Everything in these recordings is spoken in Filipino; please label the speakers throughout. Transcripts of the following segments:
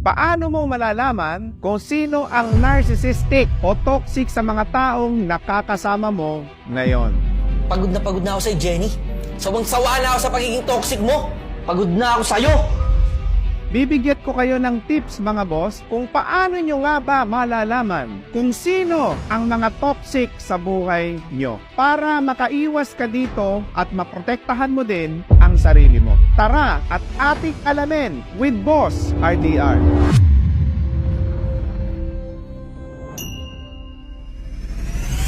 Speaker 1: Paano mo malalaman kung sino ang narcissistic o toxic sa mga taong nakakasama mo ngayon?
Speaker 2: Pagod na ako sa'yo, Jenny. Sawang-sawa na ako sa pagiging toxic mo. Pagod na ako sa'yo.
Speaker 1: Bibigyan ko kayo ng tips mga boss kung paano nyo nga ba malalaman kung sino ang mga toxic sa buhay nyo para makaiwas ka dito at maprotektahan mo din ang sarili mo. Tara at ating alamin with Boss RDR.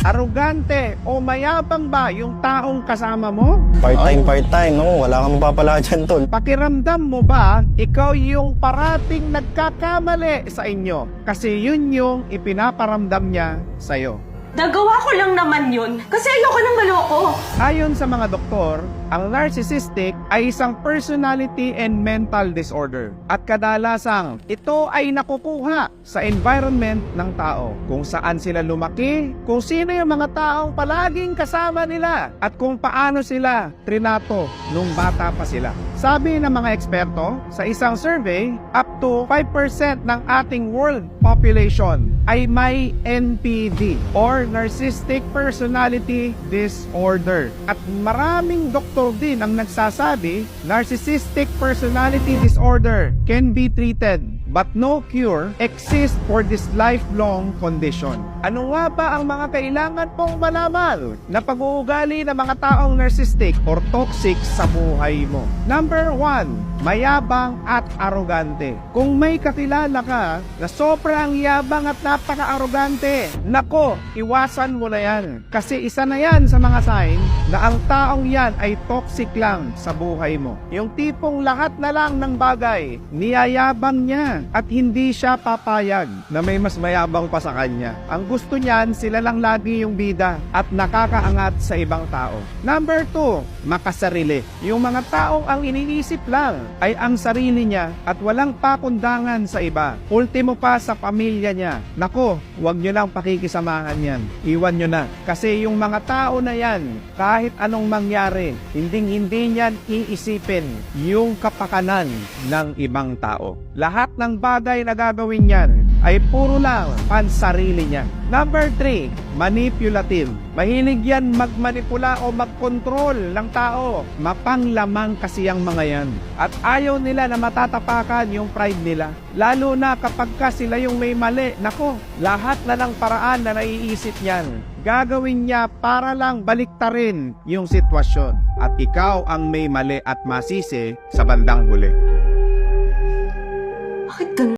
Speaker 1: Arugante o mayabang ba yung taong kasama mo?
Speaker 3: Part-time, no? Wala kang mapapala dyan, tol.
Speaker 1: Pakiramdam mo ba, ikaw yung parating nagkakamali sa inyo? Kasi yun yung ipinaparamdam niya sa'yo.
Speaker 4: Nagawa ko lang naman yun kasi ayoko nang maloko.
Speaker 1: Ayon sa mga doktor, ang narcissistic ay isang personality and mental disorder. At kadalasang, ito ay nakukuha sa environment ng tao. Kung saan sila lumaki, kung sino yung mga taong palaging kasama nila, at kung paano sila trinato nung bata pa sila. Sabi ng mga eksperto, sa isang survey, up to 5% ng ating world population ay may NPD or Narcissistic Personality Disorder. At maraming doktor din ang nagsasabi, Narcissistic Personality Disorder can be treated but no cure exists for this lifelong condition. Ano nga ba ang mga kailangan pong malaman na pag-uugali ng mga taong narcissistic or toxic sa buhay mo? Number 1, mayabang at arogante. Kung may kakilala ka na sobrang yabang at napaka-arogante, nako, iwasan mo na yan. Kasi isa na yan sa mga sign na ang taong yan ay toxic lang sa buhay mo. Yung tipong lahat na lang ng bagay, niyayabang niya at hindi siya papayag na may mas mayabang pa sa kanya. Ang gusto niyan, sila lang lagi yung bida at nakakaangat sa ibang tao. Number 2, makasarili. Yung mga taong ang iniisip lang ay ang sarili niya at walang pakundangan sa iba. Ultimo pa sa pamilya niya. Nako, huwag nyo lang pakikisamahan yan. Iwan nyo na. Kasi yung mga tao na yan, kahit anong mangyari, hindi niyan iisipin yung kapakanan ng ibang tao. Lahat ng bagay na gagawin niyan ay puro lang pansarili niya. Number 3, manipulative. Mahilig yan magmanipula o magkontrol ng tao. Mapanglamang kasi ang mga yan. At ayaw nila na matatapakan yung pride nila. Lalo na kapag ka sila yung may mali. Nako, lahat na ng paraan na naiisip niyan, gagawin niya para lang baliktarin yung sitwasyon. At ikaw ang may mali at masisi sa bandang huli.
Speaker 4: Bakit ganun?